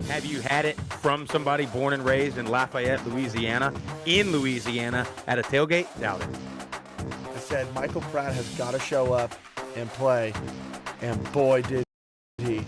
Have you had it from somebody born and raised in Lafayette, Louisiana, at a tailgate? Doubt it. I said Michael Pratt has got to show up and play, and boy did he.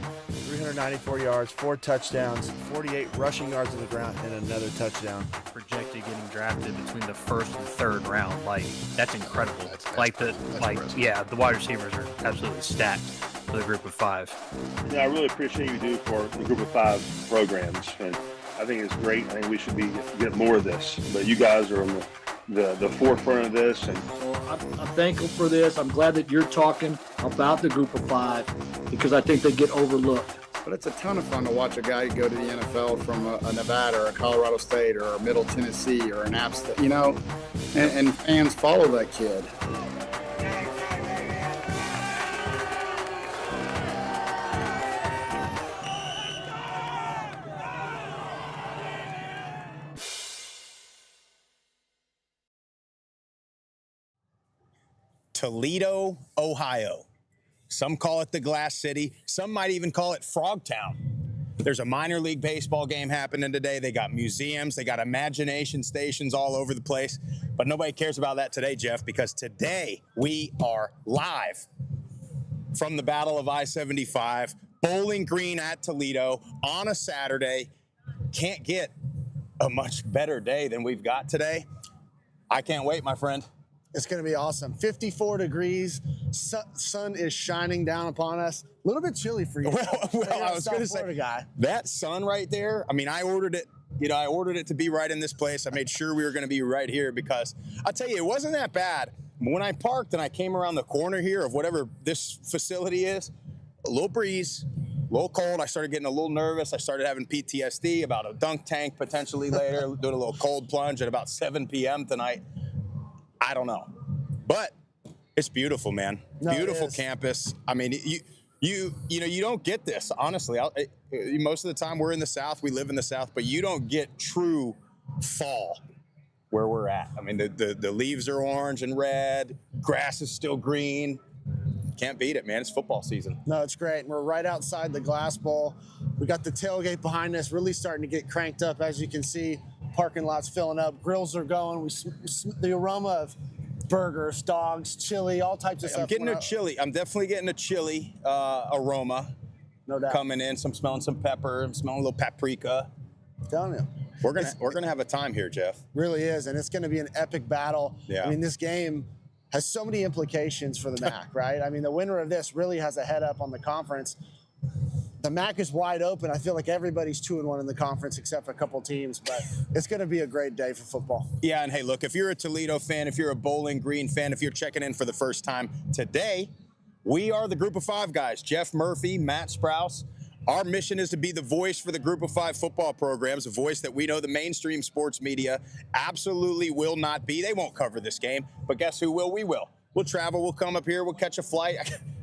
394 yards, 4 touchdowns, 48 rushing yards on the ground, and another touchdown. Projected getting drafted between the first and third round. Like, that's incredible. The wide receivers are absolutely stacked for the group of 5. Yeah, I really appreciate you do for the group of 5 programs, and I think it's great. I think we should get more of this, but you guys are on the forefront of this. And so I'm thankful for this. I'm glad that you're talking about the group of 5 because I think they get overlooked. But it's a ton of fun to watch a guy go to the NFL from a Nevada or a Colorado State or a Middle Tennessee or an App State, and fans follow that kid. Toledo, Ohio. Some call it the Glass City. Some might even call it Frogtown. There's a minor league baseball game happening today. They got museums. They got imagination stations all over the place. But nobody cares about that today, Jeff, because today we are live from the Battle of I-75, Bowling Green at Toledo on a Saturday. Can't get a much better day than we've got today. I can't wait, my friend. It's going to be awesome. 54 degrees. Sun is shining down upon us. A little bit chilly for you. Well, I was going to say, that sun right there, I mean, I ordered it to be right in this place. I made sure we were going to be right here because I'll tell you, it wasn't that bad. When I parked and I came around the corner here of whatever this facility is, a little breeze, a little cold. I started getting a little nervous. I started having PTSD about a dunk tank potentially later, doing a little cold plunge at about 7 p.m. tonight. I don't know, but it's beautiful, man. No, beautiful campus. I mean, you don't get this, honestly. Most of the time we're in the South, we live in the South, but you don't get true fall where we're at. I mean, the leaves are orange and red, grass is still green. Can't beat it, man. It's football season. No, it's great. We're right outside the Glass Bowl. We got the tailgate behind us, really starting to get cranked up, as you can see. Parking lot's filling up. Grills are going. The aroma of burgers, dogs, chili, all types of stuff. I'm getting a chili. I'm definitely getting a chili aroma. No doubt. Coming in. I'm smelling some pepper. I'm smelling a little paprika. I'm telling you. We're gonna have a time here, Jeff. Really is, and it's gonna be an epic battle. Yeah. I mean, this game has so many implications for the MAC, right? I mean, the winner of this really has a head up on the conference. The MAC is wide open. I feel like everybody's 2-1 in the conference except for a couple teams, but it's going to be a great day for football. Yeah, and hey, look, if you're a Toledo fan, if you're a Bowling Green fan, if you're checking in for the first time today, we are the Group of 5 guys. Jeff Murphy, Matt Sprouse. Our mission is to be the voice for the Group of 5 football programs, a voice that we know the mainstream sports media absolutely will not be. They won't cover this game, but guess who will? We will. We'll travel. We'll come up here. We'll catch a flight.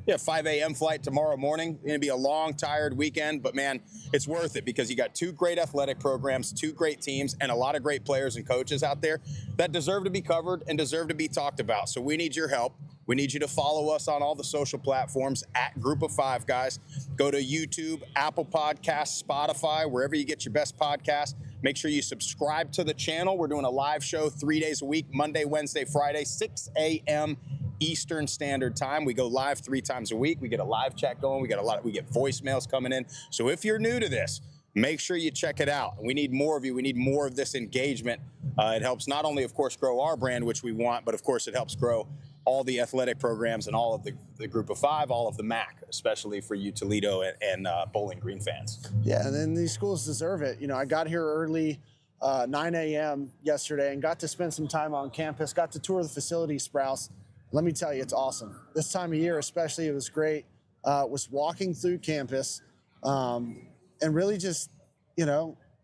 Yeah, 5 a.m. flight tomorrow morning. It's going to be a long, tired weekend, but man, it's worth it because you got 2 great athletic programs, 2 great teams, and a lot of great players and coaches out there that deserve to be covered and deserve to be talked about. So we need your help. We need you to follow us on all the social platforms at Group of 5 Guys. Go to YouTube, Apple Podcasts, Spotify, wherever you get your best podcasts. Make sure you subscribe to the channel. We're doing a live show 3 days a week, Monday, Wednesday, Friday, 6 a.m. Eastern Standard Time. We go live 3 times a week. We get a live chat going. We get voicemails coming in. So if you're new to this, make sure you check it out. We need more of you. We need more of this engagement. It helps not only, of course, grow our brand, which we want, but of course it helps grow all the athletic programs and all of the Group of 5, all of the MAC, especially for you Toledo and Bowling Green fans. Yeah, and then these schools deserve it. You know, I got here early, 9 a.m. yesterday, and got to spend some time on campus, got to tour the facility, Sprouse. Let me tell you, it's awesome. This time of year especially, it was great. Was walking through campus and really just,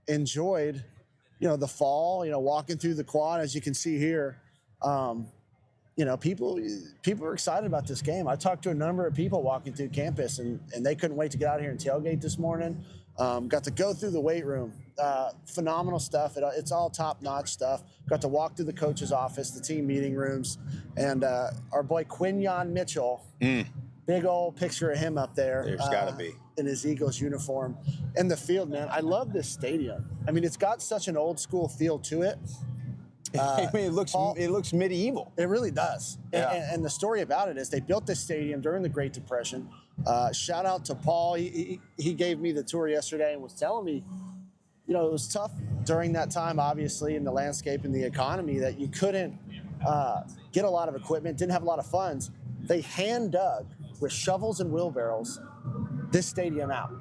enjoyed, the fall, walking through the quad, as you can see here. People are excited about this game. I talked to a number of people walking through campus, and they couldn't wait to get out here and tailgate this morning. Got to go through the weight room. Phenomenal stuff. It's all top-notch stuff. Got to walk through the coach's office, the team meeting rooms, and our boy Quinyon Mitchell, big big old picture of him up there. There's got to be. In his Eagles uniform. And the field, man, I love this stadium. I mean, it's got such an old school feel to it. I mean, it looks medieval. It really does. Yeah. And the story about it is they built this stadium during the Great Depression. Shout out to Paul. He gave me the tour yesterday and was telling me, you know, it was tough during that time, obviously, in the landscape and the economy, that you couldn't get a lot of equipment, didn't have a lot of funds. They hand dug with shovels and wheelbarrows this stadium out.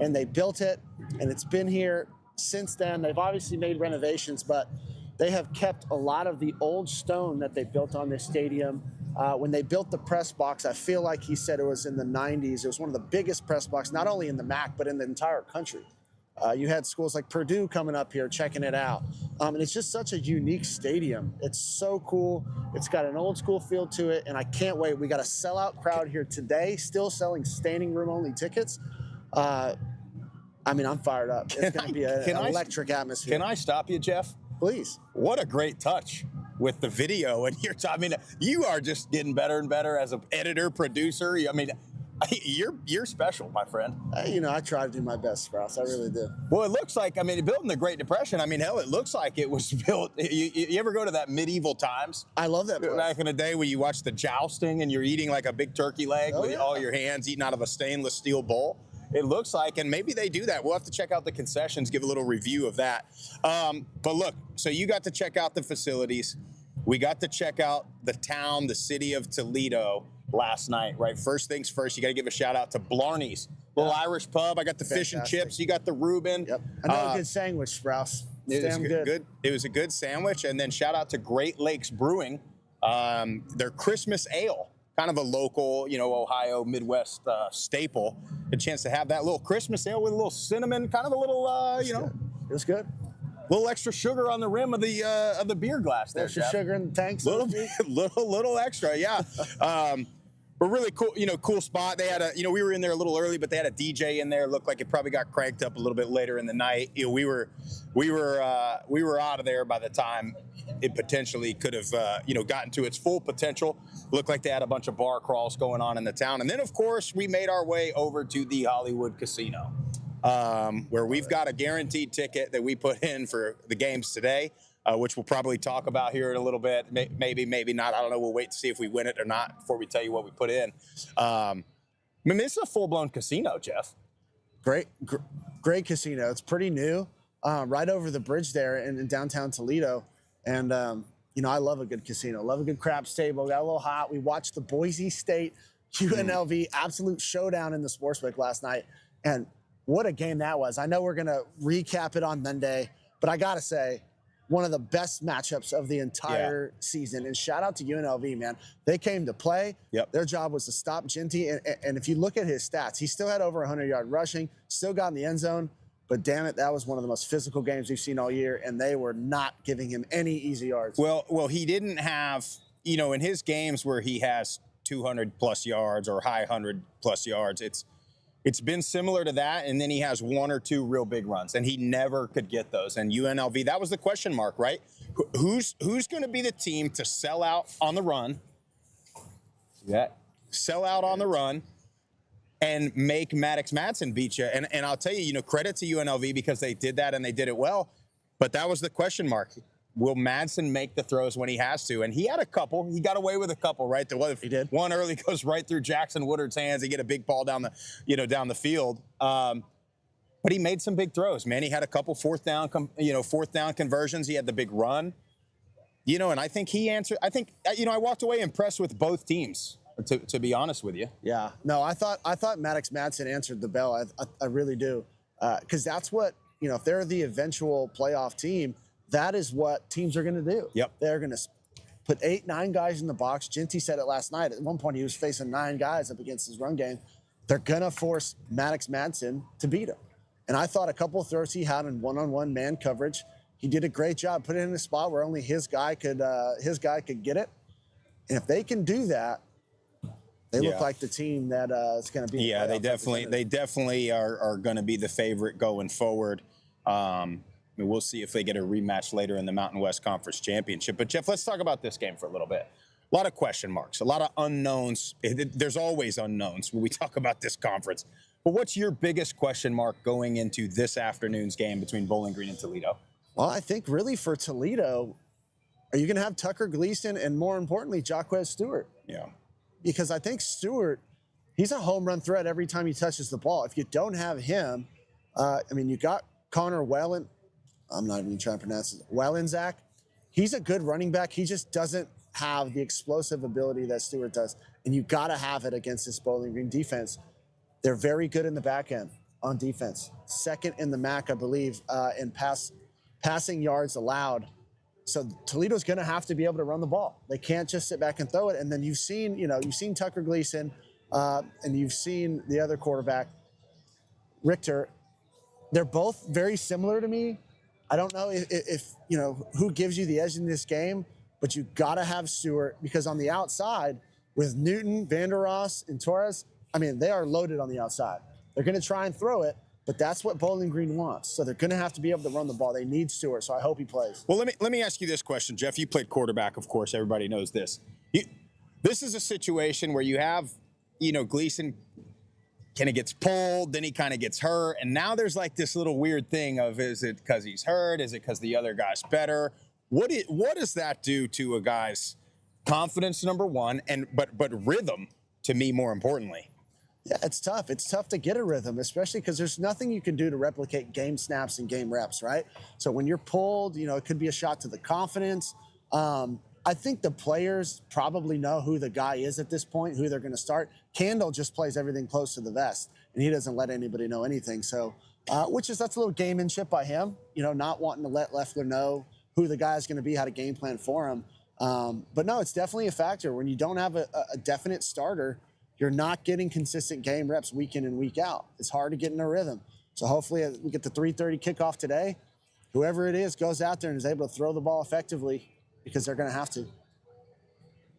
And they built it, and it's been here since then. They've obviously made renovations, but they have kept a lot of the old stone that they built on this stadium. When they built the press box, I feel like he said it was in the 90s. It was one of the biggest press boxes, not only in the MAC, but in the entire country. You had schools like Purdue coming up here, checking it out. And it's just such a unique stadium. It's so cool. It's got an old school feel to it, and I can't wait. We got a sellout crowd here today, still selling standing room only tickets. I mean, I'm fired up. It's going to be an electric atmosphere. Can I stop you, Jeff? Please. What a great touch with the video. And I mean, you are just getting better and better as an editor, producer. I mean, you're special, my friend. You know, I try to do my best, Sprouse. I really do. Well, it looks like, I mean, built in the Great Depression. I mean, hell, it looks like it was built. You ever go to that medieval times? I love that place. Back in the day where you watch the jousting and you're eating like a big turkey leg with yeah. all your hands eating out of a stainless steel bowl. It looks like, and maybe they do that. We'll have to check out the concessions, give a little review of that. But look, so you got to check out the facilities. We got to check out the town, the city of Toledo last night, right? First things first, you got to give a shout out to Blarney's, little Irish pub. I got the fish and chips. You got the Reuben. Yep. Another good sandwich, Sprouse. It was Damn good. It was a good sandwich. And then shout out to Great Lakes Brewing, their Christmas ale. Kind of a local, you know, Ohio, Midwest staple. A chance to have that little Christmas ale with a little cinnamon, kind of a little, you know. It was good. Little extra sugar on the rim of the beer glass there, Extra Jeff. sugar in the tank. Little extra, yeah. But really cool, you know, cool spot. They had we were in there a little early, but they had a DJ in there. Looked like it probably got cranked up a little bit later in the night. You know, we were out of there by the time it potentially could have, gotten to its full potential. Looked like they had a bunch of bar crawls going on in the town. And then, of course, we made our way over to the Hollywood Casino, where we've got a guaranteed ticket that we put in for the games today, which we'll probably talk about here in a little bit. Maybe not. I don't know. We'll wait to see if we win it or not before we tell you what we put in. I mean, this is a full-blown casino, Jeff. Great casino. It's pretty new, right over the bridge there in downtown Toledo. And, I love a good casino. Love a good craps table. Got a little hot. We watched the Boise State UNLV absolute showdown in the sportsbook last night. And what a game that was. I know we're going to recap it on Monday, but I got to say, one of the best matchups of the entire season. And shout out to UNLV, man. They came to play. Yep. Their job was to stop Ginty. And if you look at his stats, he still had over 100-yard rushing, still got in the end zone. But damn it, that was one of the most physical games we've seen all year, and they were not giving him any easy yards. Well, he didn't have, in his games where he has 200-plus yards or high 100-plus yards, it's been similar to that, and then he has one or two real big runs, and he never could get those. And UNLV, that was the question mark, right? Who's going to be the team to sell out on the run? Yeah, sell out on the run. And make Maddox Madsen beat you. And I'll tell you, credit to UNLV because they did that and they did it well. But that was the question mark. Will Madsen make the throws when he has to? And he had a couple. He got away with a couple, right? He did. One early goes right through Jackson Woodard's hands. He get a big ball down the field. But he made some big throws, man. He had a couple fourth down conversions. He had the big run. And I think he answered. I think I walked away impressed with both teams. To be honest with you. Yeah. No, I thought Maddox Madsen answered the bell. I really do. Because that's what, if they're the eventual playoff team, that is what teams are going to do. Yep. They're going to put 8-9 guys in the box. Ginty said it last night. At one point, he was facing 9 guys up against his run game. They're going to force Maddox Madsen to beat him. And I thought a couple of throws he had in one-on-one man coverage, he did a great job. Put it in a spot where only his guy could get it. And if they can do that, they look like the team that is going to be. Yeah, they definitely are going to be the favorite going forward. We'll see if they get a rematch later in the Mountain West Conference Championship. But Jeff, let's talk about this game for a little bit. a lot of question marks, a lot of unknowns. There's always unknowns when we talk about this conference. But what's your biggest question mark going into this afternoon's game between Bowling Green and Toledo? Well, I think really for Toledo, are you going to have Tucker Gleason and more importantly, Jaquez Stewart? Yeah. Because I think Stewart, he's a home run threat every time he touches the ball. If you don't have him, you got Connor Wellen. I'm not even trying to pronounce it. Wellenzak. He's a good running back. He just doesn't have the explosive ability that Stewart does. And you got to have it against this Bowling Green defense. They're very good in the back end on defense. Second in the MAC, I believe, in passing yards allowed. So Toledo's going to have to be able to run the ball. They can't just sit back and throw it. And then you've seen Tucker Gleason, and you've seen the other quarterback, Richter. They're both very similar to me. I don't know if who gives you the edge in this game, but you got to have Stewart, because on the outside with Newton, Vander Ross, and Torres, they are loaded on the outside. They're going to try and throw it, but that's what Bowling Green wants. So they're going to have to be able to run the ball. They need Stewart, so I hope he plays. Well, let me ask you this question, Jeff. You played quarterback, of course. Everybody knows this. This is a situation where you have, Gleason kind of gets pulled, then he kind of gets hurt, and now there's like this little weird thing of, is it because he's hurt? Is it because the other guy's better? What does that do to a guy's confidence, number one, but rhythm, to me, more importantly? Yeah, it's tough. It's tough to get a rhythm, especially because there's nothing you can do to replicate game snaps and game reps, right? So when you're pulled, it could be a shot to the confidence. I think the players probably know who the guy is at this point, who they're going to start. Candle just plays everything close to the vest, and he doesn't let anybody know anything. So, that's a little gamemanship by him, not wanting to let Leffler know who the guy is going to be, how to game plan for him. But no, it's definitely a factor. When you don't have a definite starter, you're not getting consistent game reps week in and week out. It's hard to get in a rhythm. So hopefully we get the 3:30 kickoff today. Whoever it is goes out there and is able to throw the ball effectively, because they're going to have to.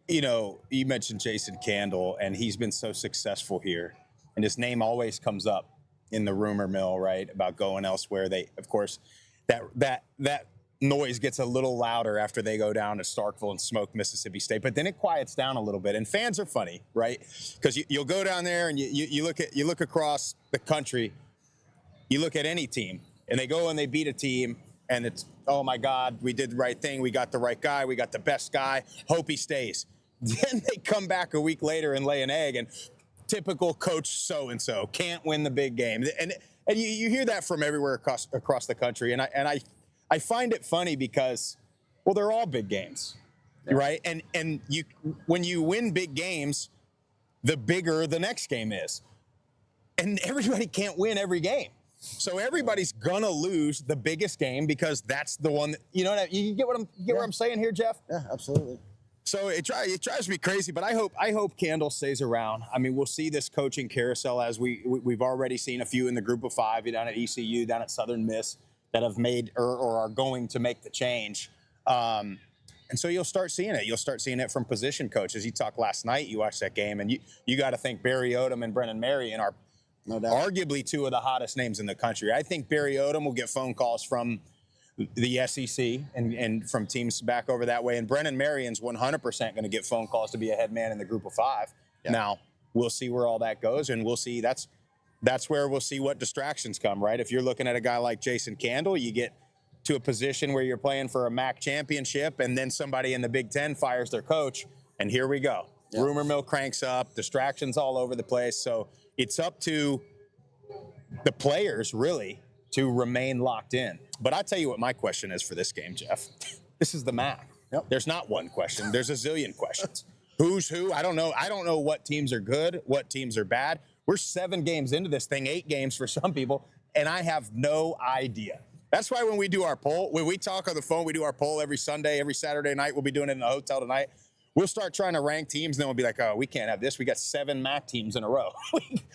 You mentioned Jason Candle, and he's been so successful here. And his name always comes up in the rumor mill, right, about going elsewhere. Of course, that noise gets a little louder after they go down to Starkville and smoke Mississippi State, but then it quiets down a little bit. And fans are funny, right? Because you'll go down there and you look across the country, you look at any team, and they go and they beat a team, and it's, oh my God, we did the right thing, we got the right guy, we got the best guy, hope he stays. Then they come back a week later and lay an egg, and typical coach so-and-so can't win the big game. And you hear that from everywhere across the country, and I find it funny because, well, they're all big games, right? And when you win big games, the bigger the next game is. And everybody can't win every game. So everybody's gonna lose the biggest game because that's the one that, you get what I'm saying here, Jeff? Yeah, absolutely. So it drives me crazy, but I hope Candle stays around. We'll see this coaching carousel, as we've already seen a few in the group of five down at ECU, down at Southern Miss, that have made or are going to make the change. And so you'll start seeing it. You'll start seeing it from position coaches. You talked last night, you watched that game, and you got to think Barry Odom and Brennan Marion are no doubt arguably two of the hottest names in the country. I think Barry Odom will get phone calls from the SEC and from teams back over that way. And Brennan Marion's 100% going to get phone calls to be a head man in the group of five. Yeah. Now, we'll see where all that goes, and we'll see that's where we'll see what distractions come, right? If you're looking at a guy like Jason Candle, you get to a position where you're playing for a MAC championship, and then somebody in the Big Ten fires their coach, and here we go. Yeah. Rumor mill cranks up, distractions all over the place. So it's up to the players, really, to remain locked in. But I'll tell you what my question is for this game, Jeff. This is the MAC. Yep. There's not one question. There's a zillion questions. Who's who? I don't know. I don't know what teams are good, what teams are bad. We're 7 games into this thing, 8 games for some people, and I have no idea. That's why when we do our poll, when we talk on the phone, we do our poll every Sunday, every Saturday night. We'll be doing it in the hotel tonight. We'll start trying to rank teams, and then we'll be like, oh, we can't have this. We got 7 MAC teams in a row.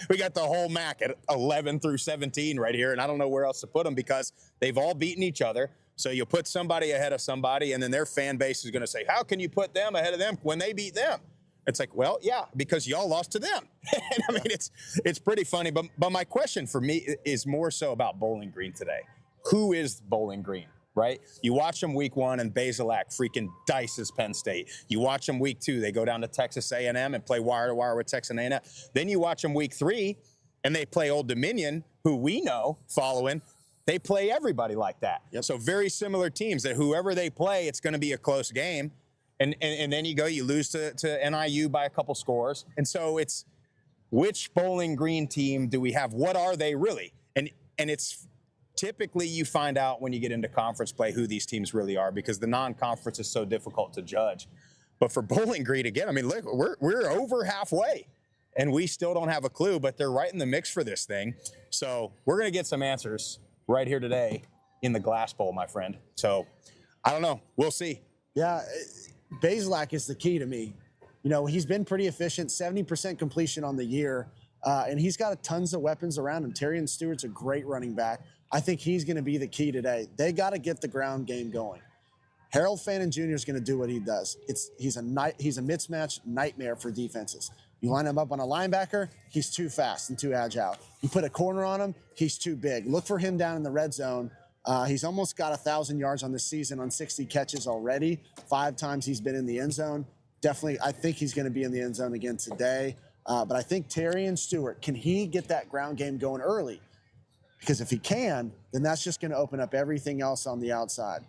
We got the whole MAC at 11 through 17 right here, and I don't know where else to put them because they've all beaten each other. So you'll put somebody ahead of somebody, and then their fan base is going to say, how can you put them ahead of them when they beat them? It's like, well, yeah, because y'all lost to them. And it's pretty funny. But my question for me is more so about Bowling Green today. Who is Bowling Green? right? You watch them week 1 and Basilak freaking dices Penn State. You watch them week 2, they go down to Texas A&M and play wire to wire with Texas A&M. Then you watch them week 3 and they play Old Dominion, who we know following. They play everybody like that. Yep. So very similar teams that whoever they play, it's going to be a close game. And then you lose to NIU by a couple scores. And so it's which Bowling Green team do we have? What are they really? And it's typically you find out when you get into conference play who these teams really are, because the non-conference is so difficult to judge. But for Bowling Green, again, I mean, look, we're over halfway and we still don't have a clue, but they're right in the mix for this thing. So we're going to get some answers right here today in the Glass Bowl, my friend. So I don't know. We'll see. Yeah, Basilak is the key to me. You know, he's been pretty efficient, 70% completion on the year, and he's got tons of weapons around him. Terrian Stewart's a great running back. I think he's going to be the key today. They got to get the ground game going. Harold Fannin Jr. is going to do what he does. He's a mismatch nightmare for defenses. You line him up on a linebacker, he's too fast and too agile. You put a corner on him, he's too big. Look for him down in the red zone. He's almost got 1,000 yards on this season on 60 catches already. 5 times he's been in the end zone. Definitely, I think he's going to be in the end zone again today. But I think Terrian Stewart, can he get that ground game going early? Because if he can, then that's just going to open up everything else on the outside.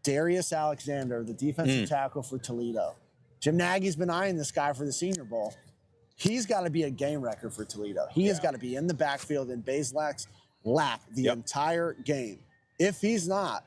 Darius Alexander, the defensive tackle for Toledo. Jim Nagy's been eyeing this guy for the Senior Bowl. He's got to be a game wrecker for Toledo. He has got to be in the backfield in Basilak's lap the entire game. If he's not,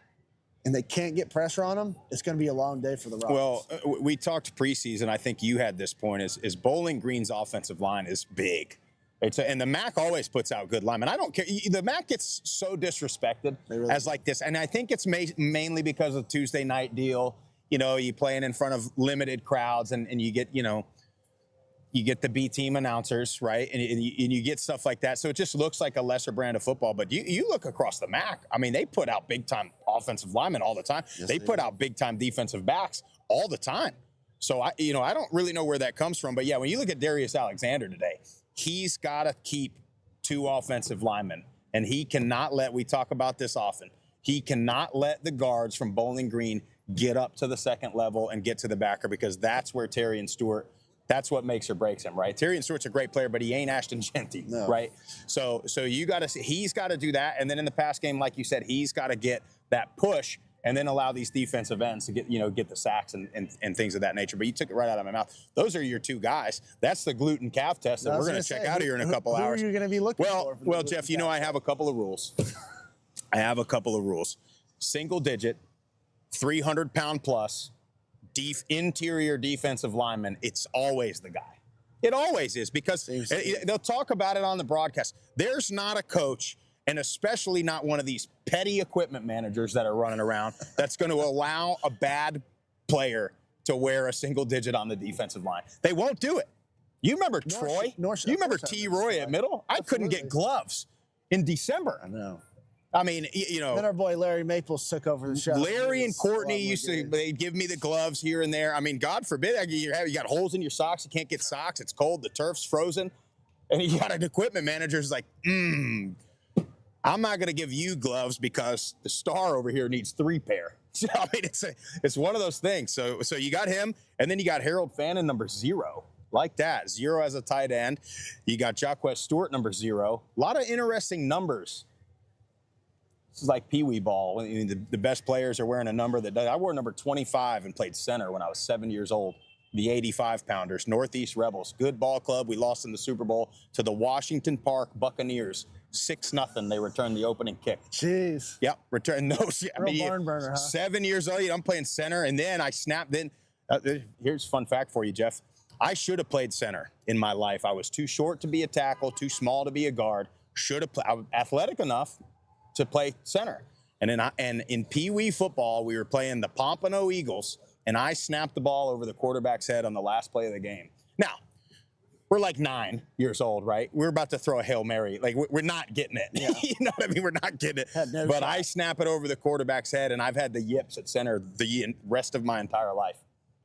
and they can't get pressure on him, it's going to be a long day for the Rockets. Well, we talked preseason. I think you had this point: is Bowling Green's offensive line is big. And the MAC always puts out good linemen. I don't care. The MAC gets so disrespected as like this, and I think it's mainly because of the Tuesday night deal. You know, you playing in front of limited crowds, and you get, you get the B team announcers, right? And you get stuff like that. So it just looks like a lesser brand of football. But you look across the MAC, I mean, they put out big-time offensive linemen all the time. Yes, they put out big-time defensive backs all the time. So, I don't really know where that comes from. But, yeah, when you look at Darius Alexander today, he's got to keep 2 offensive linemen. And he cannot we talk about this often, he cannot let the guards from Bowling Green get up to the second level and get to the backer, because that's where Terrian Stewart, that's what makes or breaks him, right? Terrian Stewart's a great player, but he ain't Ashton Genty, right? So you got to see, he's got to do that. And then in the pass game, like you said, he's got to get that push and then allow these defensive ends to get the sacks and things of that nature. But you took it right out of my mouth. Those are your 2 guys. That's the gluten calf test that we're going to check out here in a couple hours. Who are you going to be looking for? Well, Jeff, I have a couple of rules. Single digit, 300-pound plus, interior defensive lineman, it's always the guy. It always is, because they'll talk about it on the broadcast. There's not a coach, and especially not one of these petty equipment managers that are running around, that's going to allow a bad player to wear a single digit on the defensive line. They won't do it. You remember Troy? You remember T. Roy at middle? I couldn't get gloves in December. I know. I mean, Then our boy Larry Maples took over the show. Larry and Courtney they'd give me the gloves here and there. I mean, God forbid, you got holes in your socks. You can't get socks. It's cold. The turf's frozen. And you got an equipment manager who's like, I'm not going to give you gloves because the star over here needs 3 pair. So, I mean, it's one of those things. So you got him, and then you got Harold Fannin, number 0. Like that. 0 as a tight end. You got Jacquez Stewart, number 0. A lot of interesting numbers. This is like Pee Wee ball. I mean, the best players are wearing a number that does. I wore number 25 and played center when I was 7 years old. The 85-pounders, Northeast Rebels, good ball club. We lost in the Super Bowl to the Washington Park Buccaneers, 6-0. They returned the opening kick. Jeez. Yep, return those. Real barn burner, huh? 7 years old. I'm playing center, and then I snapped in. Here's a fun fact for you, Jeff. I should have played center in my life. I was too short to be a tackle, too small to be a guard. Should have played. I was athletic enough to play center. And in Pee Wee football, we were playing the Pompano Eagles, and I snapped the ball over the quarterback's head on the last play of the game. Now, we're like 9 years old, right? We're about to throw a Hail Mary. Like, we're not getting it. Yeah. You know what I mean? We're not getting it. But I snap it over the quarterback's head, and I've had the yips at center the rest of my entire life.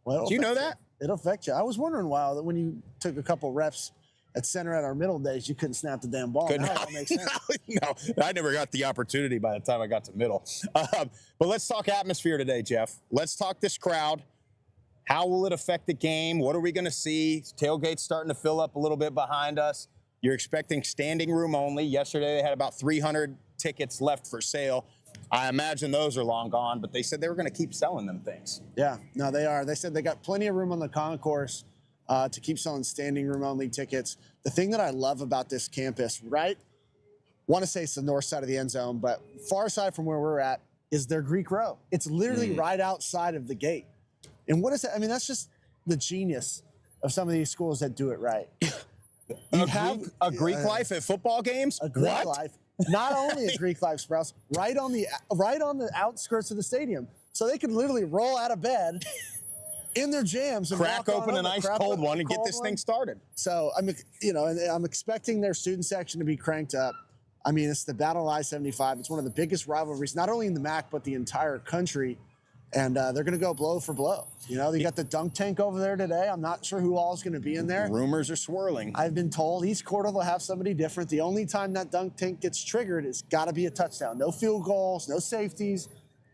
Well, do you know that? It'll affect you. I was wondering, that when you took a couple reps at center at our middle days, you couldn't snap the damn ball. Couldn't. Now it all makes sense. No, I never got the opportunity by the time I got to middle. But let's talk atmosphere today, Jeff. Let's talk this crowd. How will it affect the game? What are we going to see? Tailgate's starting to fill up a little bit behind us. You're expecting standing room only. Yesterday, they had about 300 tickets left for sale. I imagine those are long gone, but they said they were going to keep selling them things. Yeah, no, they are. They said they got plenty of room on the concourse to keep selling standing room only tickets. The thing that I love about this campus, right? Want to say it's the north side of the end zone, but far side from where we're at is their Greek row. It's literally right outside of the gate. And what is that? I mean, that's just the genius of some of these schools that do it right. A Greek life at football games? A Greek What? life. Not only a Greek life, Sprouse, right on the outskirts of the stadium. So they can literally roll out of bed in their jams and Crack walk on open a over, nice crack cold open one a and get cold this one. thing started. So I'm expecting their student section to be cranked up. I mean, it's the Battle of I-75. It's one of the biggest rivalries, not only in the MAC, but the entire country. And they're going to go blow for blow. You know, they got the dunk tank over there today. I'm not sure who all is going to be in there. Rumors are swirling. I've been told each quarter they'll have somebody different. The only time that dunk tank gets triggered is got to be a touchdown. No field goals, no safeties.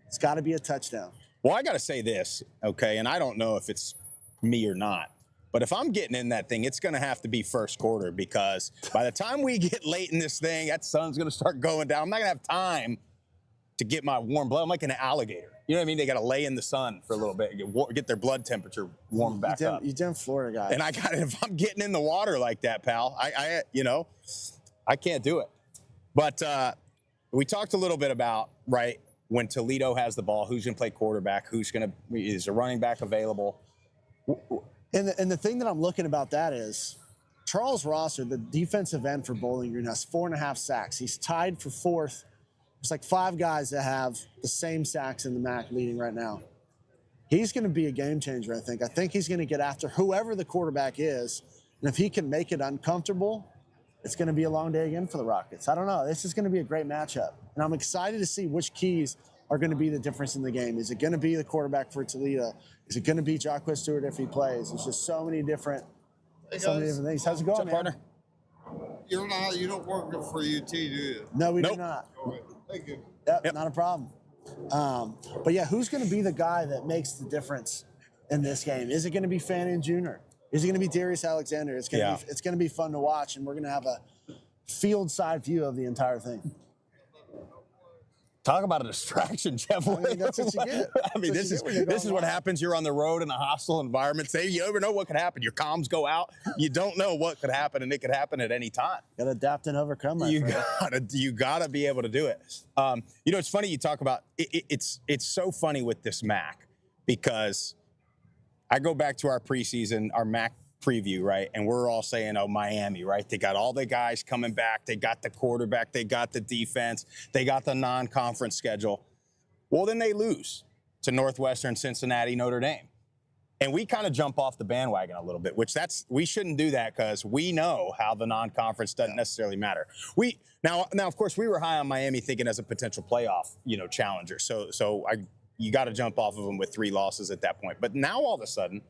It's got to be a touchdown. Well, I got to say this, okay, and I don't know if it's me or not, but if I'm getting in that thing, it's going to have to be first quarter, because by the time we get late in this thing, that sun's going to start going down. I'm not going to have time to get my warm blood. I'm like an alligator. You know what I mean? They got to lay in the sun for a little bit, get their blood temperature warmed back up. You damn Florida guy. And if I'm getting in the water like that, pal, I can't do it. But we talked a little bit about, right, when Toledo has the ball, who's going to play quarterback, is a running back available? And the thing that I'm looking about that is Charles Rosser, the defensive end for Bowling Green, has 4.5 sacks. He's tied for fourth. There's like 5 guys that have the same sacks in the MAC leading right now. He's going to be a game changer, I think. I think he's going to get after whoever the quarterback is. And if he can make it uncomfortable, it's going to be a long day again for the Rockets. I don't know. This is going to be a great matchup. And I'm excited to see which keys are going to be the difference in the game. Is it going to be the quarterback for Toledo? Is it going to be Jacquez Stewart if he plays? There's just so many different things. How's it going, man? Partner? You don't work for UT, do you? No, we Nope. do not. Thank you. Yep, not a problem. But yeah, who's going to be the guy that makes the difference in this game? Is it going to be Fannin Jr.? Is it going to be Darius Alexander? It's going to be fun to watch, and we're going to have a field side view of the entire thing. Talk about a distraction, Jeff. I mean, that's what you get. I mean, this is what happens. You're on the road in a hostile environment. You never know what could happen. Your comms go out. You don't know what could happen, and it could happen at any time. Got to adapt and overcome. You gotta be able to do it. It's funny you talk about it's so funny with this MAC, because I go back to our preseason, our MAC preview, right? And we're all saying, oh, Miami, right? They got all the guys coming back. They got the quarterback. They got the defense. They got the non-conference schedule. Well, then they lose to Northwestern, Cincinnati, Notre Dame. And we kind of jump off the bandwagon a little bit, we shouldn't do that, because we know how the non-conference doesn't necessarily matter. Now, of course, we were high on Miami thinking as a potential playoff, challenger. So you got to jump off of them with 3 losses at that point. But now all of a sudden,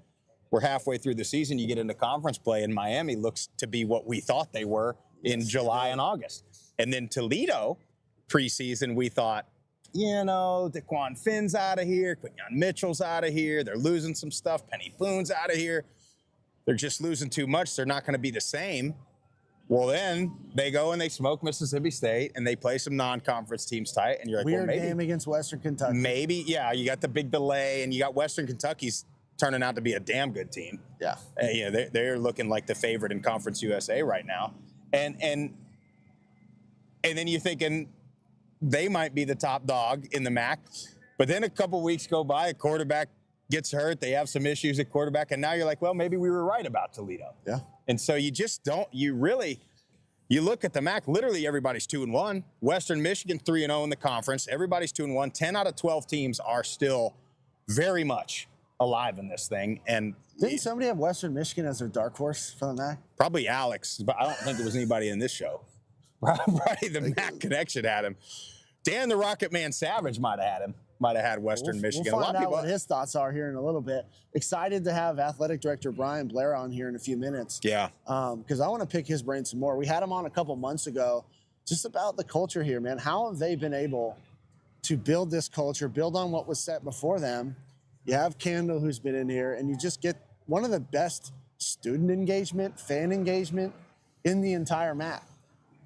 we're halfway through the season. You get into conference play, and Miami looks to be what we thought they were in July and August. And then Toledo, preseason, we thought, DeQuan Finn's out of here. Quinyon Mitchell's out of here. They're losing some stuff. Penny Boone's out of here. They're just losing too much. They're not going to be the same. Well, then they go and they smoke Mississippi State, and they play some non-conference teams tight. And you're like, Weird maybe game against Western Kentucky. Maybe, yeah. You got the big delay, and you got Western Kentucky's turning out to be a damn good team. Yeah. They're looking like the favorite in Conference USA right now. And then you're thinking they might be the top dog in the MAC. But then a couple weeks go by, a quarterback gets hurt. They have some issues at quarterback. And now you're like, well, maybe we were right about Toledo. Yeah. And so you look at the MAC, literally everybody's 2-1. Western Michigan 3-0 in the conference. Everybody's 2-1. 10 out of 12 teams are still very much alive in this thing. And didn't somebody have Western Michigan as their dark horse for the MAC? Probably Alex, but I don't think there was anybody in this show. Probably the MAC connection had him. Dan the Rocket Man Savage might have had him. might have had Western Michigan. We'll A find lot of out people. what his thoughts are here in a little bit. Excited to have Athletic Director Bryan Blair on here in a few minutes. Yeah. Because I want to pick his brain some more. We had him on a couple months ago just about the culture here, man. How have they been able to build this culture, build on what was set before them? You have Kendall, who's been in here, and you just get one of the best student engagement, fan engagement in the entire MAC.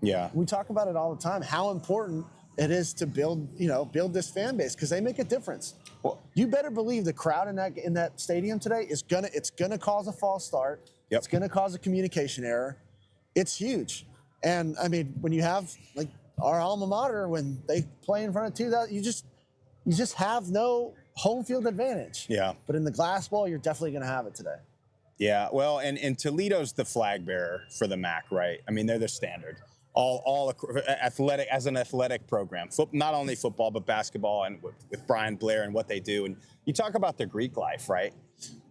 Yeah. We talk about it all the time, how important it is to build this fan base, because they make a difference. Well, you better believe the crowd in that stadium today is gonna cause a false start. Yep. It's gonna cause a communication error. It's huge. And I mean, when you have like our alma mater, when they play in front of 2,000, you just have no home field advantage. Yeah. But in the glass bowl, you're definitely gonna have it today. Yeah. Well, and Toledo's the flag bearer for the MAC, right? I mean, they're the standard. All athletic, as an athletic program, not only football but basketball, and with Bryan Blair and what they do. And you talk about the Greek life, right?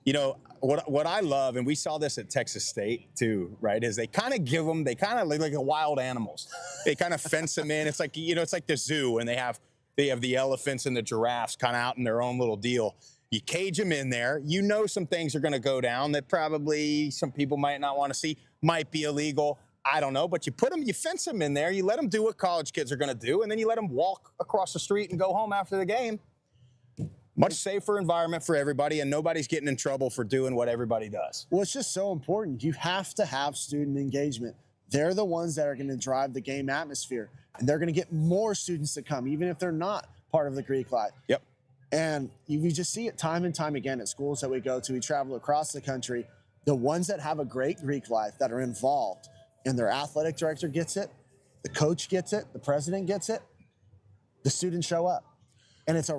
You know what I love, and we saw this at Texas State too, right? Is they kind of look like wild animals. They kind of fence them in. It's like it's like the zoo, and they have the elephants and the giraffes kind of out in their own little deal. You cage them in there. You know some things are going to go down that probably some people might not want to see, might be illegal. I don't know, but you fence them in there, you let them do what college kids are going to do, and then you let them walk across the street and go home after the game. Much safer environment for everybody, and nobody's getting in trouble for doing what everybody does. Well, it's just so important. You have to have student engagement. They're the ones that are going to drive the game atmosphere, and they're going to get more students to come, even if they're not part of the Greek life. Yep. And you just see it time and time again at schools that we go to. We travel across the country. The ones that have a great Greek life, that are involved, and their athletic director gets it, the coach gets it, the president gets it, the students show up. And it's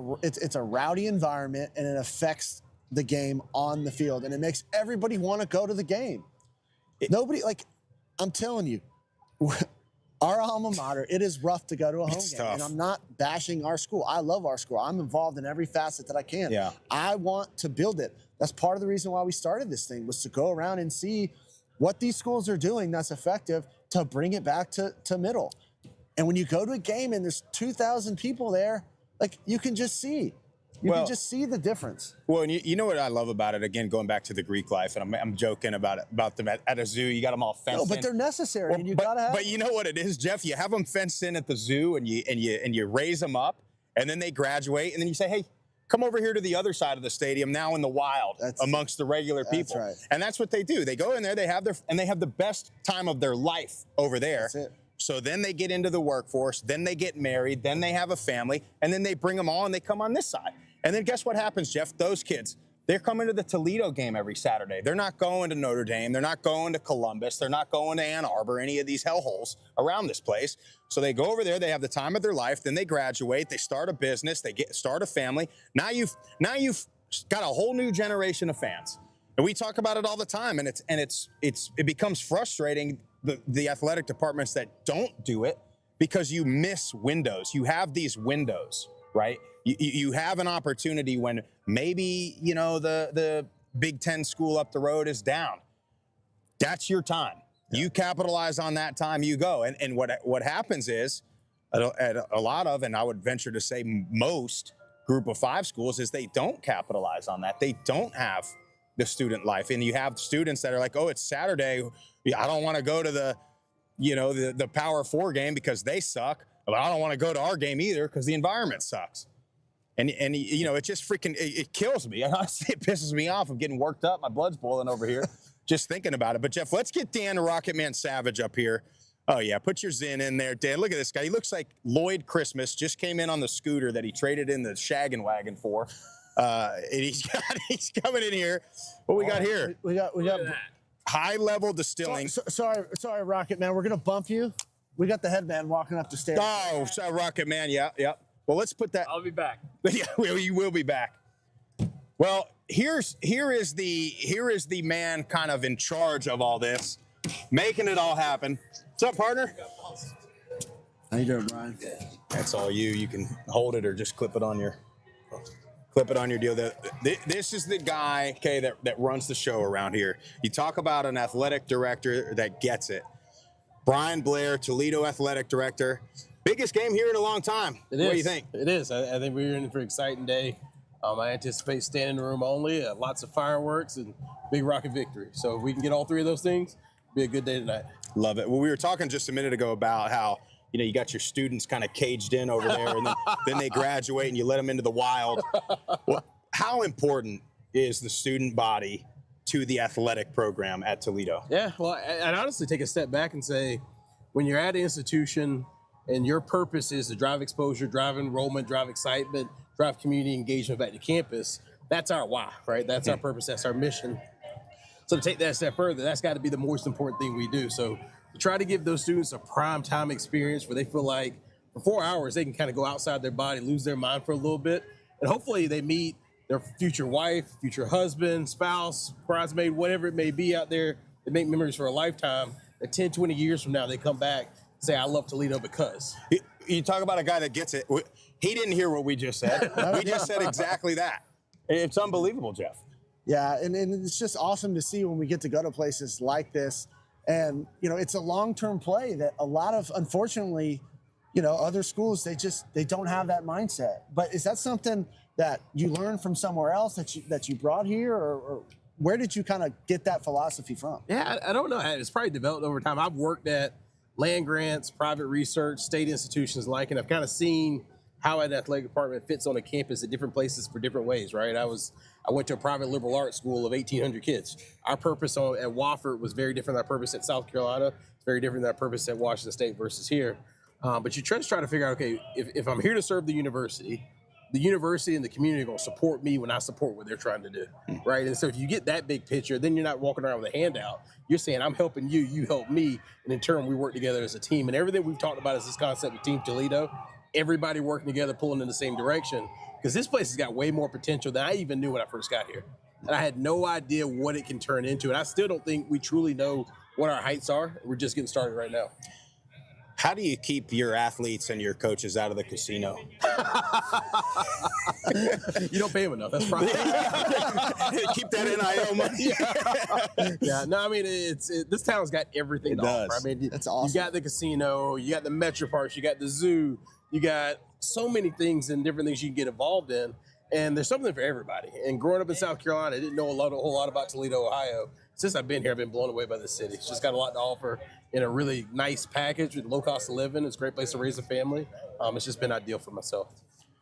a rowdy environment, and it affects the game on the field, and it makes everybody want to go to the game. I'm telling you, our alma mater, it is rough to go to a home game. Tough. And I'm not bashing our school. I love our school. I'm involved in every facet that I can. Yeah. I want to build it. That's part of the reason why we started this thing, was to go around and see what these schools are doing that's effective to bring it back to middle. And when you go to a game and there's 2,000 people there, like, you can just see. You can just see the difference. Well, and you know what I love about it, again, going back to the Greek life, and I'm joking about them at a zoo. You got them all fenced in. No, but they're necessary, and you but, got to have But you know what it is, Jeff? You have them fenced in at the zoo, and you raise them up, and then they graduate, and then you say, hey, come over here to the other side of the stadium, now in the wild, amongst the regular people. That's right. And that's what they do. They go in there, they have the best time of their life over there. That's it. So then they get into the workforce, then they get married, then they have a family, and then they bring them all and they come on this side. And then guess what happens, Jeff? Those kids, they're coming to the Toledo game every Saturday. They're not going to Notre Dame. They're not going to Columbus. They're not going to Ann Arbor, any of these hellholes around this place. So they go over there. They have the time of their life. Then they graduate. They start a business. They start a family. Now you've got a whole new generation of fans. And we talk about it all the time. And it becomes frustrating, the athletic departments that don't do it, because you miss windows. You have these windows, right? You have an opportunity when maybe, the Big Ten school up the road is down. That's your time. Yeah. You capitalize on that time, you go. And what happens is, at a lot of, and I would venture to say most Group of 5 schools, is they don't capitalize on that. They don't have the student life. And you have students that are like, oh, it's Saturday, I don't want to go to the Power 4 game because they suck. But I don't want to go to our game either because the environment sucks. And it just freaking, it kills me. Honestly, it pisses me off. I'm getting worked up. My blood's boiling over here just thinking about it. But, Jeff, let's get Dan the Rocket Man Savage up here. Oh, yeah, put your Zen in there, Dan. Look at this guy. He looks like Lloyd Christmas. Just came in on the scooter that he traded in the shaggin' wagon for. And he's coming in here. What we got here? We got high-level distilling. Sorry, Rocket Man. We're going to bump you. We got the headman walking up the stairs. Oh, sorry, Rocket Man. Yeah. Well, let's put that. I'll be back. Yeah, you will be back. Well, here is the man kind of in charge of all this, making it all happen. What's up, partner? How you doing, Bryan? That's all you. You can hold it or just clip it on your deal. This is the guy, okay, that runs the show around here. You talk about an athletic director that gets it. Bryan Blair, Toledo athletic director. Biggest game here in a long time. It What is. do you think? It is. I think we're in for an exciting day. I anticipate standing room only, lots of fireworks, and big rocket victory. So if we can get all three of those things, it'll be a good day tonight. Love it. Well, we were talking just a minute ago about how, you got your students kind of caged in over there, and then they graduate and you let them into the wild. Well, how important is the student body to the athletic program at Toledo? Yeah, well, I'd honestly take a step back and say, when you're at an institution and your purpose is to drive exposure, drive enrollment, drive excitement, drive community engagement back to campus, that's our why, right? That's our purpose, that's our mission. So to take that a step further, that's got to be the most important thing we do. So to try to give those students a prime time experience where they feel like for 4 hours, they can kind of go outside their body, lose their mind for a little bit, and hopefully they meet their future wife, future husband, spouse, bridesmaid, whatever it may be out there. They make memories for a lifetime. That 10, 20 years from now, they come back and say, I love Toledo because. You talk about a guy that gets it. He didn't hear what we just said. We just said exactly that. It's unbelievable, Jeff. Yeah, and it's just awesome to see when we get to go to places like this. And, it's a long-term play that a lot of, unfortunately, other schools, they don't have that mindset. But is that something that you learned from somewhere else that you brought here, or where did you kind of get that philosophy from? Yeah, I don't know. It's probably developed over time. I've worked at land grants, private research, state institutions and I've kind of seen how an athletic department fits on a campus at different places for different ways, right? I went to a private liberal arts school of 1,800 kids. Our purpose at Wofford was very different than our purpose at South Carolina. It's very different than our purpose at Washington State versus here. But you try to figure out, okay, if I'm here to serve the university and the community are going to support me when I support what they're trying to do, right? And so if you get that big picture, then you're not walking around with a handout. You're saying, I'm helping you, you help me, and in turn, we work together as a team. And everything we've talked about is this concept of Team Toledo, everybody working together, pulling in the same direction, because this place has got way more potential than I even knew when I first got here. And I had no idea what it can turn into, and I still don't think we truly know what our heights are. We're just getting started right now. How do you keep your athletes and your coaches out of the casino? You don't pay them enough. That's probably Keep that NIL money. Yeah. No, I mean this town's got everything to offer. I mean, That's awesome. You got the casino, you got the Metro Parks, you got the zoo, you got so many things and different things you can get involved in, and there's something for everybody. And growing up in South Carolina, I didn't know a whole lot about Toledo, Ohio. Since I've been here, I've been blown away by this city. It's just got a lot to offer in a really nice package with low cost of living. It's a great place to raise a family. It's just been ideal for myself.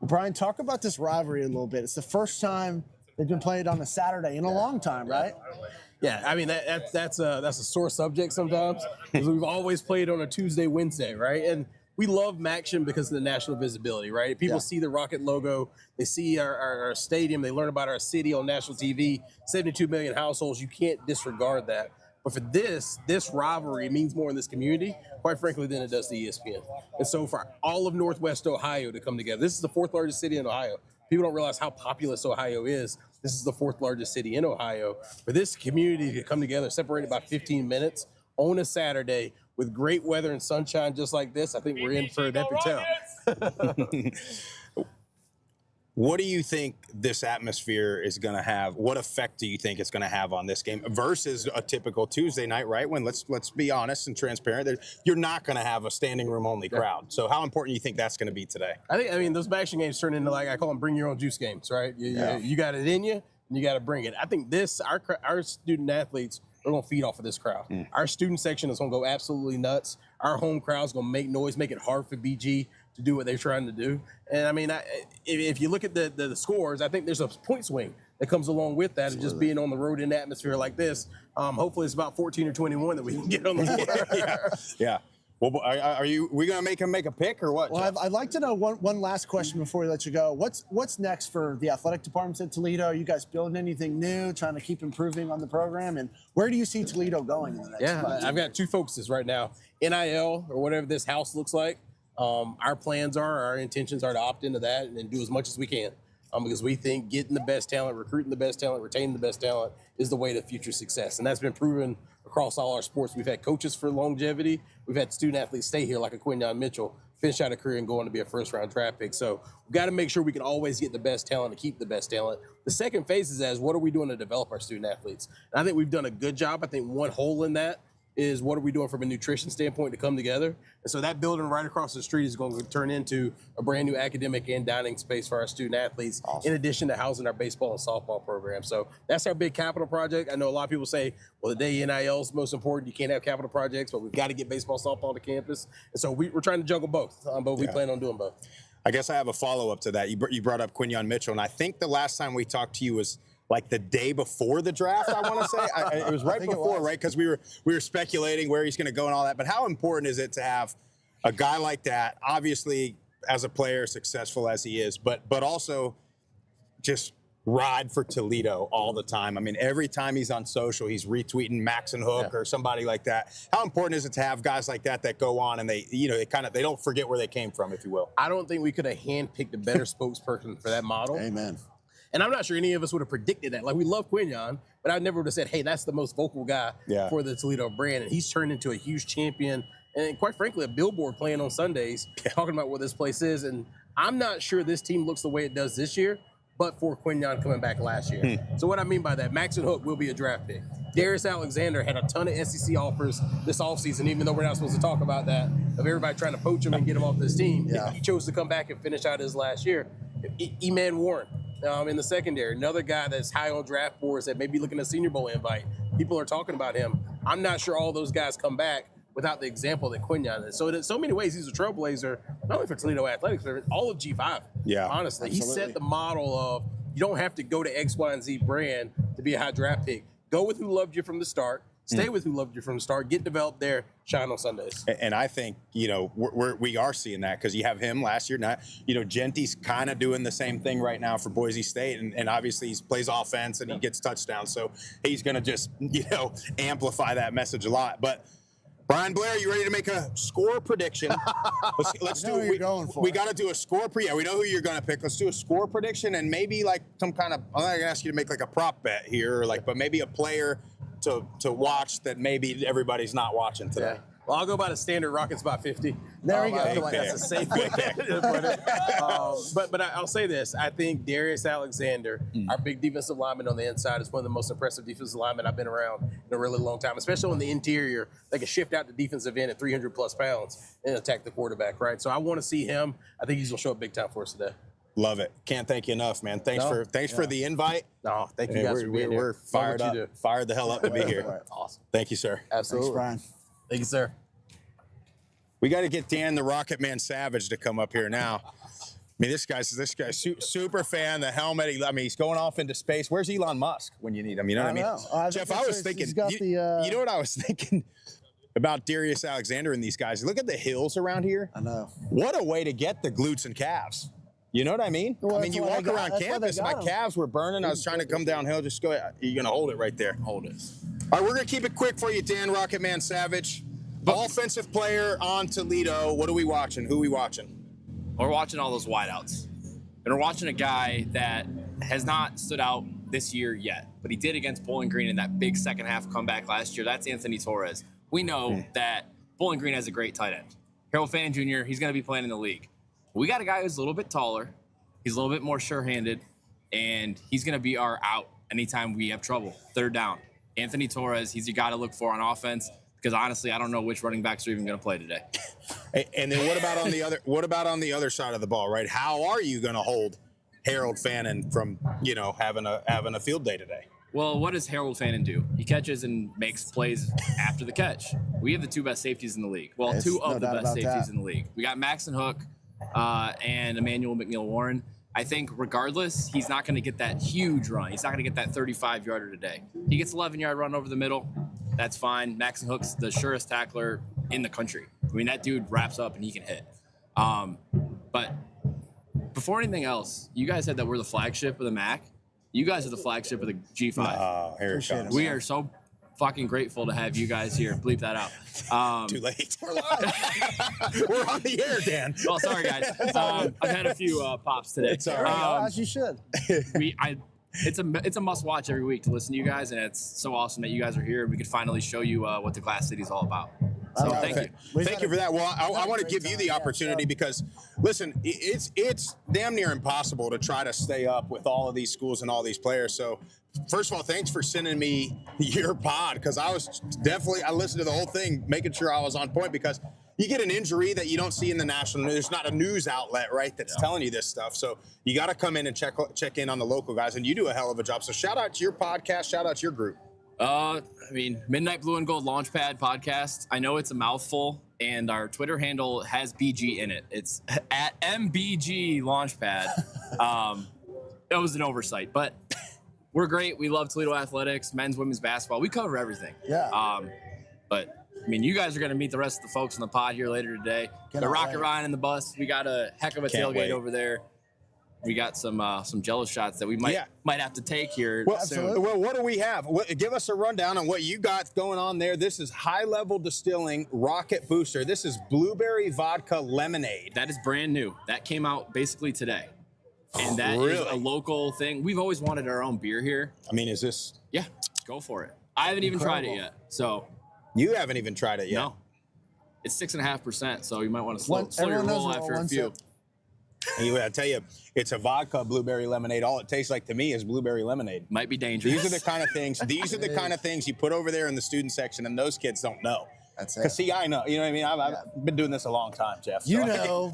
Brian, talk about this rivalry a little bit. It's the first time they've been played on a Saturday in a long time, right? Yeah, I mean that's a sore subject sometimes because we've always played on a Tuesday, Wednesday, right? And we love Maction because of the national visibility, right? People see the Rocket logo, they see our stadium, they learn about our city on national TV. 72 million households, you can't disregard that. But for this rivalry means more in this community, quite frankly, than it does to ESPN. And so for all of Northwest Ohio to come together, this is the fourth largest city in Ohio. People don't realize how populous Ohio is. This is the fourth largest city in Ohio. For this community to come together, separated by 15 minutes on a Saturday with great weather and sunshine just like this, I think we're in for an epic town. What do you think this atmosphere is going to have? What effect do you think it's going to have on this game versus a typical Tuesday night, right? When let's be honest and transparent, you're not going to have a standing room only crowd. So how important do you think that's going to be today? I mean, those Maction games turn into, like I call them, bring your own juice games, right? You got it in you, and you got to bring it. I think our student athletes are going to feed off of this crowd. Our student section is going to go absolutely nuts. Our home crowd is going to make noise, make it hard for BG to do what they're trying to do. And I mean, if you look at the scores, I think there's a point swing that comes along with that, and just being on the road in an atmosphere like this. Hopefully it's about 14 or 21 that we can get on the board. Yeah. Well, we going to make him make a pick or what? Well, I'd like to know one last question before we let you go. What's next for the athletic departments at Toledo? Are you guys building anything new, trying to keep improving on the program? And where do you see Toledo going in the next month? I've got two focuses right now. NIL, or whatever this house looks like. Our intentions are to opt into that and do as much as we can. Because we think getting the best talent, recruiting the best talent, retaining the best talent is the way to future success. And that's been proven across all our sports. We've had coaches for longevity. We've had student athletes stay here, like a Quinyon Mitchell, finish out a career and go on to be a first-round draft pick. So we've got to make sure we can always get the best talent and keep the best talent. The second phase is what are we doing to develop our student athletes? And I think we've done a good job. I think one hole in that is what are we doing from a nutrition standpoint to come together. And so that building right across the street is going to turn into a brand new academic and dining space for our student athletes, in addition to housing our baseball and softball program. So that's our big capital project. I know a lot of people say, well, the day NIL is most important. You can't have capital projects, but we've got to get baseball, softball to campus. And so we're trying to juggle both, but we plan on doing both. I guess I have a follow-up to that. You brought up Quinyon Mitchell, and I think the last time we talked to you was like the day before the draft, I want to say. It was right before, right? Because we were speculating where he's going to go and all that. But how important is it to have a guy like that, obviously as a player, successful as he is, but also just ride for Toledo all the time? I mean, every time he's on social, he's retweeting Max and Hook or somebody like that. How important is it to have guys like that go on and they don't forget where they came from, if you will? I don't think we could have handpicked a better spokesperson for that model. Amen. And I'm not sure any of us would have predicted that. Like, we love Quinyon, but I never would have said, hey, that's the most vocal guy for the Toledo brand. And he's turned into a huge champion. And quite frankly, a billboard playing on Sundays, talking about what this place is. And I'm not sure this team looks the way it does this year, but for Quinyon coming back last year. So what I mean by that, Max and Hook will be a draft pick. Darius Alexander had a ton of SEC offers this offseason, even though we're not supposed to talk about that, of everybody trying to poach him and get him off this team. He chose to come back and finish out his last year. E-Man Warren. In the secondary, another guy that's high on draft boards that may be looking at Senior Bowl invite. People are talking about him. I'm not sure all those guys come back without the example that Quinyon is. So in so many ways, he's a trailblazer, not only for Toledo Athletics, but all of G5. Yeah, honestly. Absolutely. He set the model of you don't have to go to X, Y, and Z brand to be a high draft pick. Go with who loved you from the start. Stay with who loved you from the start. Get developed there. Shine on Sundays. And I think, we are seeing that because you have him last year. Genty's kind of doing the same thing right now for Boise State. And obviously he plays offense and he gets touchdowns. So he's going to just, amplify that message a lot. But Bryan, Blair, you ready to make a score prediction? Let's do it. We got to do a score. Yeah, we know who you're going to pick. Let's do a score prediction and maybe like some kind of, I'm not going to ask you to make like a prop bet here, but maybe a player to watch that maybe everybody's not watching today. Well, I'll go by the standard Rockets by 50. There we go. I feel like that's a safe way to put it. But I'll say this. I think Darius Alexander, our big defensive lineman on the inside, is one of the most impressive defensive linemen I've been around in a really long time, especially on the interior. They can shift out the defensive end at 300-plus pounds and attack the quarterback, right? So I want to see him. I think he's going to show up big time for us today. Love it. Can't thank you enough, man. Thanks for the invite. No, thank you guys for being here. We're fired up. Fired the hell up to be here. Awesome. Thank you, sir. Absolutely. Thanks, Bryan. Thank you, sir. We got to get Dan the Rocket Man Savage to come up here now. I mean, this guy's super fan. The helmet. He's going off into space. Where's Elon Musk when you need him? You know what I mean? Jeff, I was thinking. You know what I was thinking about Darius Alexander and these guys? Look at the hills around here. I know. What a way to get the glutes and calves. You know what I mean? Well, you walk around campus, and my calves were burning. I was trying to come downhill. Just go ahead. You're going to hold it right there. Hold it. All right, we're going to keep it quick for you, Dan Rocket Man Savage. Offensive player on Toledo. What are we watching? Who are we watching? We're watching all those wideouts. And we're watching a guy that has not stood out this year yet, but he did against Bowling Green in that big second half comeback last year. That's Anthony Torres. We know that Bowling Green has a great tight end. Harold Fannin Jr., he's going to be playing in the league. We got a guy who's a little bit taller. He's a little bit more sure-handed, and he's going to be our out anytime we have trouble. Third down. Anthony Torres, he's your guy to look for on offense because honestly, I don't know which running backs are even going to play today. And then what about on the other? What about on the other side of the ball? Right? How are you going to hold Harold Fannin from having a field day today? Well, what does Harold Fannin do? He catches and makes plays after the catch. We have the two best safeties in the league. Well, two of the best safeties in the league. We got Max and Hook and Emmanuel McNeil-Warren. I think regardless, he's not going to get that huge run. He's not going to get that 35-yarder today. He gets 11-yard run over the middle. That's fine. Max and Hook's the surest tackler in the country. I mean, that dude wraps up and he can hit. But before anything else, you guys said that we're the flagship of the MAC. You guys are the flagship of the G5. Here it comes. We are so fucking grateful to have you guys here. Bleep that out. Too late. We're live. We're on the air, Dan. Oh, sorry, guys. I've had a few pops today. It's all right. As you should. It's a must watch every week to listen to you guys, and it's so awesome that you guys are here and we can finally show you what the Glass City is all about. So thank you. Thank you for that. Well, I want to give you the opportunity because, listen, it's damn near impossible to try to stay up with all of these schools and all these players. So, first of all, thanks for sending me your pod because I listened to the whole thing, making sure I was on point because you get an injury that you don't see in the national news. There's not a news outlet, right, that's telling you this stuff. So you got to come in and check in on the local guys, and you do a hell of a job. So shout out to your podcast, shout out to your group. I mean, Midnight Blue and Gold Launchpad podcast. I know it's a mouthful, and our Twitter handle has BG in it. It's at MBG Launchpad. It was an oversight, but we're great. We love Toledo athletics, men's, women's basketball. We cover everything. Yeah. But I mean, you guys are going to meet the rest of the folks on the pod here later today. The Rocket Ryan and the bus. We got a heck of a tailgate over there. We got some jello shots that we might have to take here soon. Well, what do we have? Give us a rundown on what you got going on there. This is High Level Distilling Rocket Booster. This is blueberry vodka lemonade. That is brand new. That came out basically today. And that is a local thing. We've always wanted our own beer here. I mean, is this? Yeah, go for it. I haven't even tried it yet. So you haven't even tried it yet? No. It's 6.5%, so you might want to slow your roll after a few. Anyway, I tell you, it's a vodka blueberry lemonade. All it tastes like to me is blueberry lemonade. Might be dangerous. These are the kind of things. These are the kind of things you put over there in the student section, and those kids don't know. That's it. Because see, I know. You know what I mean? I've been doing this a long time, Jeff. So You know.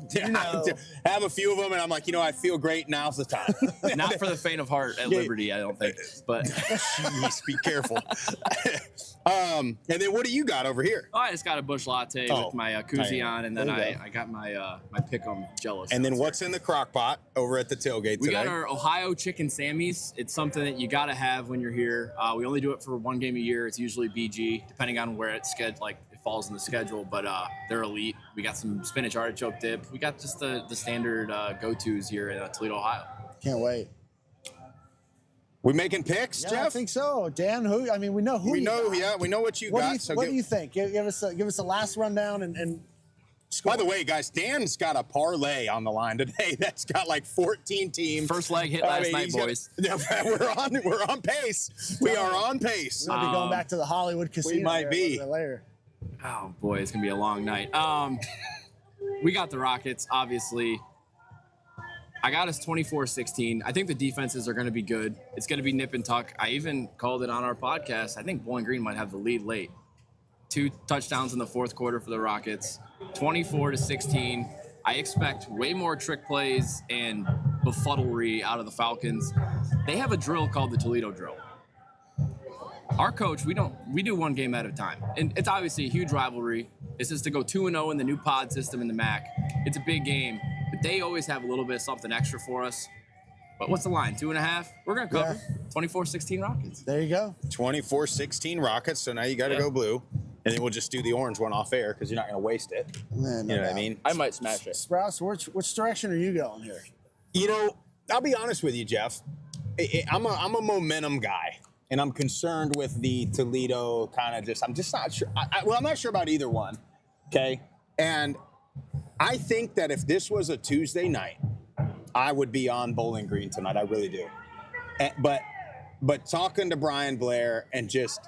I have a few of them, and I'm like, I feel great. Now's the time. Not for the faint of heart at Liberty, I don't think. But jeez, be careful. And then what do you got over here? I just got a bush latte with my koozie on, and then I got my Pick'em Jello. And then what's in the crock pot over at the tailgate We today? got our Ohio Chicken Sammys. It's something that you got to have when you're here. We only do it for one game a year. It's usually BG, depending on where it's scheduled, like it falls in the schedule, but they're elite. We got some spinach artichoke dip. We got just the standard go-tos here in Toledo, Ohio. Can't wait. We making picks, Yeah, Jeff? I think so. Dan, we know who we you know. got. Yeah, we know what you What got. do you think? Give us a last rundown and score. By the way, guys, Dan's got a parlay on the line today. That's got like 14 teams. First leg hit last night, boys. We're on pace. We are on pace. We'll be going back to the Hollywood Casino. We might be. Later. Oh boy, it's gonna be a long night. We got the Rockets, obviously. I got us 24-16. I think the defenses are going to be good. It's going to be nip and tuck. I even called it on our podcast. I think Bowling Green might have the lead late. 2 touchdowns in the fourth quarter for the Rockets. 24-16. I expect way more trick plays and befuddlery out of the Falcons. They have a drill called the Toledo drill. Our coach, we do one game at a time. And it's obviously a huge rivalry. It's just to go 2-0 in the new pod system in the MAC. It's a big game. But they always have a little bit of something extra for us. But what's the line? 2.5? We're going to cover. 24-16 Rockets. There you go. 24-16 Rockets. So now you got to go blue. And then we'll just do the orange one off air because you're not going to waste it. You know what I mean? I might smash it. Sprouse, which direction are you going here? I'll be honest with you, Jeff. I'm a momentum guy. And I'm concerned with the Toledo I'm just not sure. I'm not sure about either one. Okay. And I think that if this was a Tuesday night, I would be on Bowling Green tonight. I really do. But talking to Bryan, Blair, and just,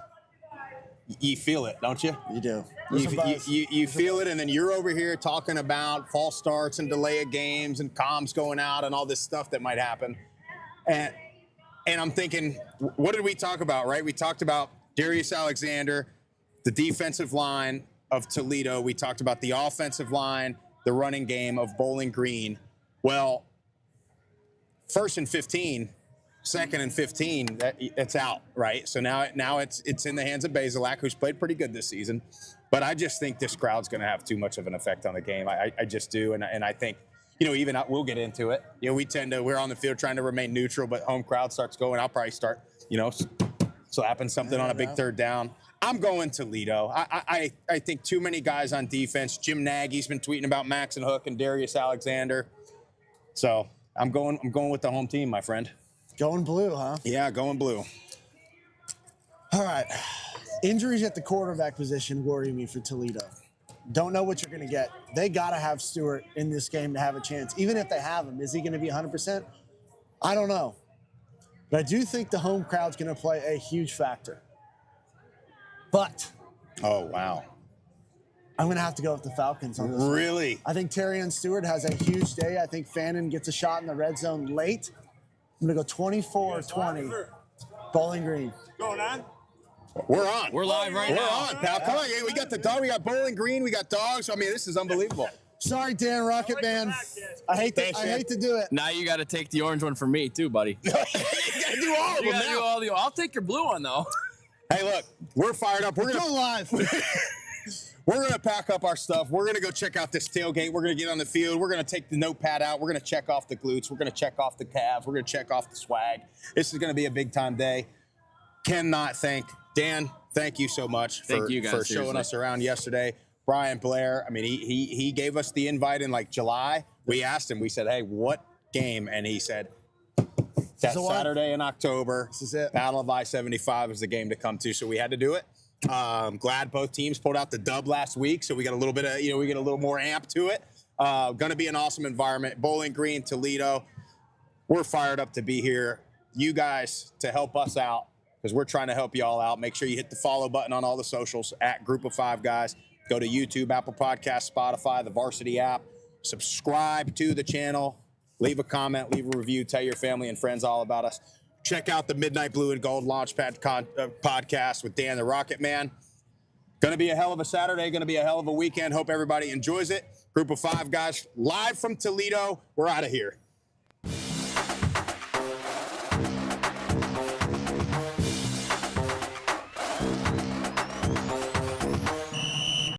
you feel it, don't you? You do. You feel it, and then you're over here talking about false starts and delay of games and comms going out and all this stuff that might happen. And I'm thinking, what did we talk about, right? We talked about Darius Alexander, the defensive line of Toledo. We talked about the offensive line, the running game of Bowling Green. Well, 1st and 15, 2nd and 15, that's out, right? So now it's in the hands of Bazelak, who's played pretty good this season. But I just think this crowd's going to have too much of an effect on the game. I just do, and I think, we'll get into it. We're on the field trying to remain neutral, but home crowd starts going. I'll probably start, slapping something on a big third down. I'm going Toledo. I think too many guys on defense. Jim Nagy's been tweeting about Max and Hook and Darius Alexander. So I'm going with the home team, my friend. Going blue, huh? Yeah, going blue. All right. Injuries at the quarterback position worry me for Toledo. Don't know what you're going to get. They got to have Stewart in this game to have a chance. Even if they have him, is he going to be 100%? I don't know. But I do think the home crowd's going to play a huge factor. But. Oh, wow. I'm going to have to go with the Falcons on this one. Really? I think Terrion Stewart has a huge day. I think Fannin gets a shot in the red zone late. I'm going to go 24-20. Bowling Green. Going on? We're on. We're live right now. We're on, pal. Come on. We got the dog. We got Bowling Green. We got dogs. I mean, this is unbelievable. Sorry, Dan Rocket Man. I hate to do it. Now you got to take the orange one from me too, buddy. You got to do all of them now. I'll take your blue one though. Hey, look, we're fired up. We're Go live. We're going to pack up our stuff. We're going to go check out this tailgate. We're going to get on the field. We're going to take the notepad out. We're going to check off the glutes. We're going to check off the calves. We're going to check off the swag. This is going to be a big-time day. Cannot thank Dan. Thank you so much for showing us around yesterday. Bryan, Blair, I mean, he gave us the invite in like July. We asked him, we said, hey, what game? And he said, that Saturday in October, this is it. Battle of I-75 is the game to come to. So we had to do it. Glad both teams pulled out the dub last week. So we got a little bit of, we get a little more amp to it. Going to be an awesome environment. Bowling Green, Toledo. We're fired up to be here. You guys to help us out because we're trying to help you all out. Make sure you hit the follow button on all the socials at Group of Five Guys. Go to YouTube, Apple Podcasts, Spotify, the Varsity app. Subscribe to the channel. Leave a comment, leave a review. Tell your family and friends all about us. Check out the Midnight Blue and Gold Launchpad podcast with Dan the Rocket Man. Going to be a hell of a Saturday. Going to be a hell of a weekend. Hope everybody enjoys it. Group of Five Guys live from Toledo. We're out of here.